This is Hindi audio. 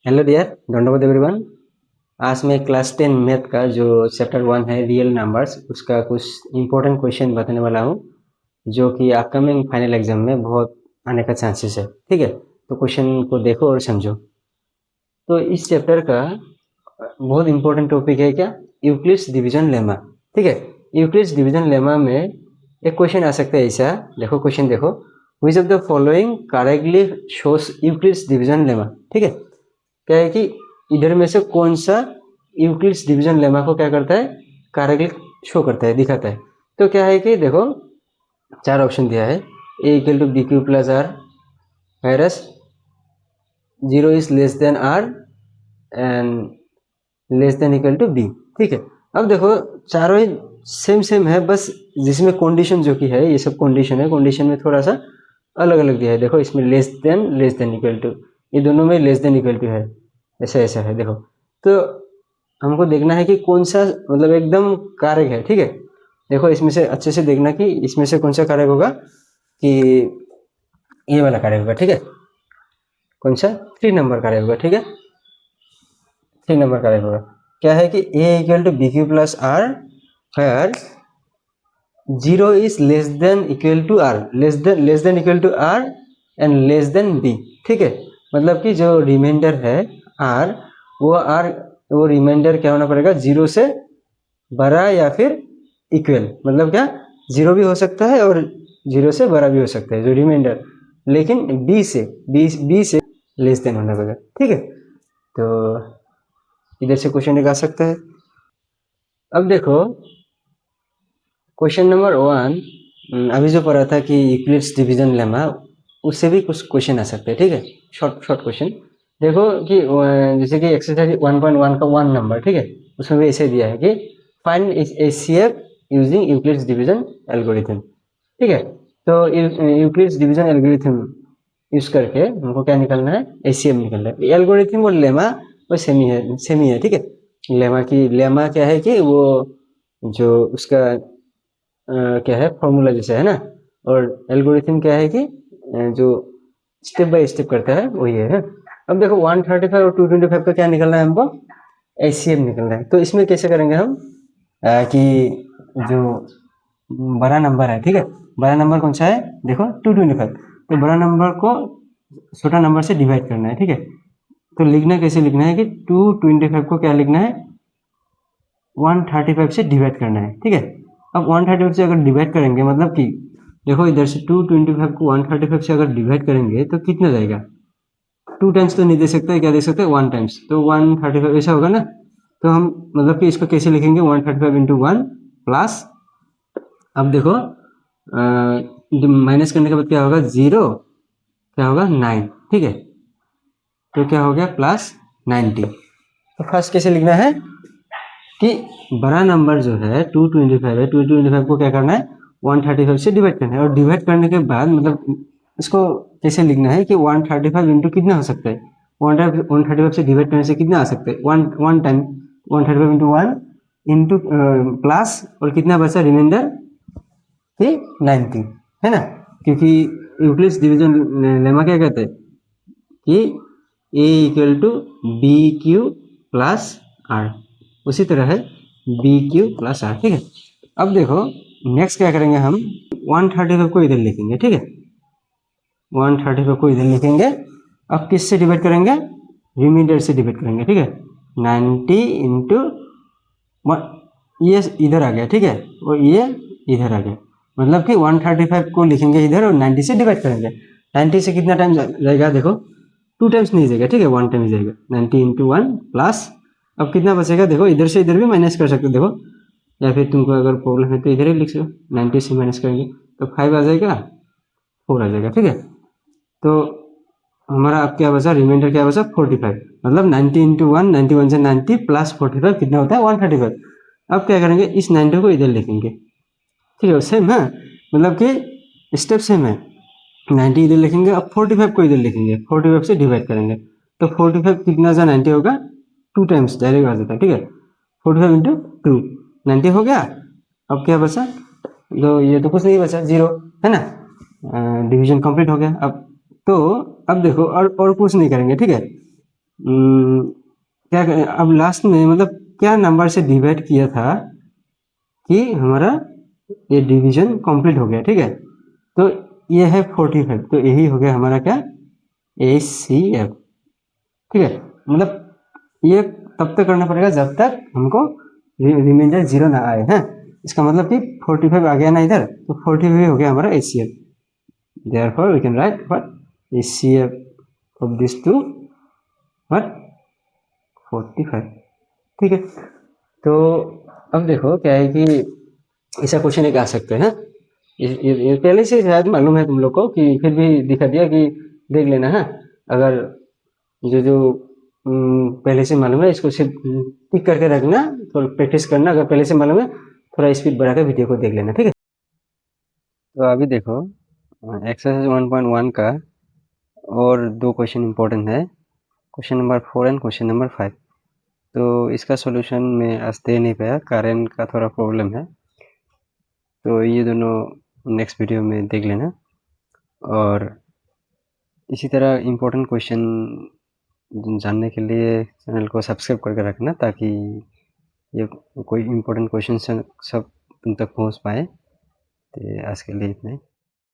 हेलो डियर, दंडवत एवरीवन। आज मैं क्लास 10 मैथ का जो चैप्टर 1 है रियल नंबर्स, उसका कुछ इम्पोर्टेंट क्वेश्चन बताने वाला हूँ जो कि अपकमिंग फाइनल एग्जाम में बहुत आने का चांसेस है। ठीक है, तो क्वेश्चन को देखो और समझो। तो इस चैप्टर का बहुत इम्पोर्टेंट टॉपिक है क्या, यूक्लिड्स डिवीजन लेमा। ठीक है, यूक्लिड्स डिवीजन लेमा में एक क्वेश्चन आ सकता है ऐसा। देखो क्वेश्चन देखो, which of the following correctly shows Euclid's division lemma. ठीक है, क्या है कि इधर में से कौन सा यूक्लिड्स डिवीजन लेमा को क्या करता है, करेक्टली शो करता है, दिखाता है। तो क्या है कि देखो चार ऑप्शन दिया है, A equal to B Q plus R, whereas zero is less than R and less than equal to B. ठीक है, अब देखो चारों ही सेम सेम है, बस जिसमें कंडीशन जो की है, ये सब कंडीशन है, कंडीशन में थोड़ा सा अलग अलग दिया है। देखो इसमें लेस देन इक्वल टू, ये दोनों में लेस देन इक्वल टू है, ऐसा ऐसा है। देखो तो हमको देखना है कि कौन सा मतलब एकदम कारक है। ठीक है, देखो इसमें से अच्छे से देखना कि इसमें से कौन सा कारक होगा, कि ये वाला कारक होगा। ठीक है, कौन सा 3 नंबर कारक होगा। ठीक है, 3 नंबर कारक होगा। क्या है कि A equal to B Q plus R where zero is less than equal to R, less than equal to R and less than B. ठीक है, मतलब कि जो रिमाइंडर है आर, वो रिमाइंडर क्या होना पड़ेगा, जीरो से बड़ा या फिर इक्वल। मतलब क्या, जीरो भी हो सकता है और जीरो से बड़ा भी हो सकता है जो रिमाइंडर, लेकिन बी से लेस देन होना पड़ेगा। ठीक है, तो इधर से क्वेश्चन निकाल सकता है। अब देखो क्वेश्चन नंबर 1 अभी जो पढ़ा था कि यूक्लिड्स डिवीजन लेमा, उससे भी कुछ क्वेश्चन आ सकते हैं। ठीक है, शॉर्ट क्वेश्चन देखो कि जैसे कि एक्सरसाइज 1.1 का 1 नंबर, ठीक है, उसमें भी ऐसे दिया है कि find HCF using Euclid's division algorithm. ठीक है, तो यूक्लिड्स डिवीजन एल्गोरिथम यूज करके हमको क्या निकालना है, एचसीएफ निकालना है। एल्गोरिथम और लेमा वो सेम ही है। ठीक है, लेमा क्या है कि वो जो उसका क्या है, फॉर्मूला जैसा है ना, और एल्गोरिथम क्या है कि जो स्टेप बाय स्टेप करता है वही है। अब देखो 135 और 225 का क्या निकलना है हमको, एचसीएफ निकलना है। तो इसमें कैसे करेंगे हम, कि जो बड़ा नंबर है, ठीक है, बड़ा नंबर कौन सा है, देखो 225, तो बड़ा नंबर को छोटा नंबर से डिवाइड करना है। ठीक है, तो लिखना कैसे लिखना है कि 225 को क्या लिखना है, 135 से डिवाइड करना है। ठीक है, अब 135 से अगर डिवाइड करेंगे, मतलब कि देखो इधर से 225 को 135 से अगर डिवाइड करेंगे तो कितना जाएगा, 2 टाइम्स तो नहीं दे सकते, क्या दे सकते हैं, 1 टाइम्स, तो 135 ऐसा होगा ना। तो हम मतलब कि इसको कैसे लिखेंगे, 135 इंटू 1 प्लस, अब देखो माइनस करने के बाद क्या होगा, 0, क्या होगा 9। ठीक है, तो क्या हो गया प्लस 90। तो फर्स्ट कैसे लिखना है कि बड़ा नंबर जो है 225 है, 225 को क्या करना है, 135 से डिवाइड करना है, और डिवाइड करने के बाद मतलब इसको कैसे लिखना है कि 135 इंटू कितना हो सकता है, 135 से डिवाइड करने से कितना आ सकता है, one time 135 into 1 into plus, और कितना बचा रिमाइंडर कि 90, है ना। क्योंकि यूक्लिड्स डिवीजन लेमा क्या कहते हैं कि A equal to B Q plus R, उसी तरह है बी क्यू प्लस आर। ठीक है, अब देखो नेक्स्ट क्या करेंगे हम, 135 को इधर लिखेंगे। ठीक है, 135 को इधर लिखेंगे। अब किससे डिवाइड करेंगे, रिमाइंडर से डिवाइड करेंगे। ठीक है, 90 इंटू, ये इधर आ गया, ठीक है, और ये इधर आ गया, मतलब कि 135 को लिखेंगे इधर और 90 से डिवाइड करेंगे। 90 से कितना टाइम जाएगा, देखो 2 टाइम्स नहीं जाएगा, ठीक है, 1 टाइम जाएगा। 90 इंटू 1 प्लस, अब कितना बचेगा, देखो इधर से इधर भी माइनस कर सकते हो, देखो, या फिर तुमको अगर प्रॉब्लम है तो इधर ही लिख सकते, 90 से माइनस करेंगे तो 5 आ जाएगा, 4 आ जाएगा। ठीक है, तो हमारा अब क्या बचा, रिमाइंडर क्या बचा, 45, मतलब 90 इंटू 1, 91 से 90 प्लस 45 कितना होता है, 135। अब क्या करेंगे, इस 90 को इधर लिखेंगे। ठीक है, सेम है, मतलब कि स्टेप सेम है। 90 इधर लिखेंगे, अब 45 को इधर लिखेंगे, 45 से डिवाइड करेंगे, तो 45 कितना सा 90 होगा, 2 टाइम्स डायरेक्ट आ जाता है। ठीक है, 45 इंटू 2, 90 हो गया। अब क्या बचा, तो ये तो कुछ नहीं बचा, 0, है ना, डिवीजन कंप्लीट हो गया। अब तो अब देखो और कुछ नहीं करेंगे। ठीक है, क्या अब लास्ट में मतलब क्या नंबर से डिवाइड किया था कि हमारा ये डिवीजन कंप्लीट हो गया, ठीक है। तो ये है 45, तो यही हो गया हमारा क्या, ACF, ठीक है। मतलब ये तब तक करना पड़ेगा जब तक हमको रिमाइंडर 0 ना आए हैं। इसका मतलब कि 45 आ गया ना इधर, तो 45 हो गया हमारा ACF। Therefore we can write what ACF of these two what 45, ठीक है। तो अब देखो क्या है कि ऐसा क्वेश्चन एक आ सकते हैं। ये पहले से शायद मालूम है तुम लोग को, कि फिर भी दिखा दिया कि देख लेना है। अगर जो जो पहले से मालूम है इसको सिर्फ टिक करके रखना, थोड़ा प्रैक्टिस करना। अगर पहले से मालूम है थोड़ा स्पीड बढ़ाकर वीडियो को देख लेना, ठीक है। तो अभी देखो एक्सरसाइज 1.1 का और दो क्वेश्चन इंपॉर्टेंट है, question number 4 and question number 5। तो इसका सॉल्यूशन मैं आज दे नहीं पाया, कारण का थोड़ा प्रॉब्लम है। तो ये दोनों नेक्स्ट वीडियो में देख लेना। और इसी तरह इम्पोर्टेंट क्वेश्चन जानने के लिए चैनल को सब्सक्राइब करके रखना, ताकि ये कोई इम्पोर्टेंट क्वेश्चन सब तुम तक पहुंच पाए। तो आज के लिए इतना ही।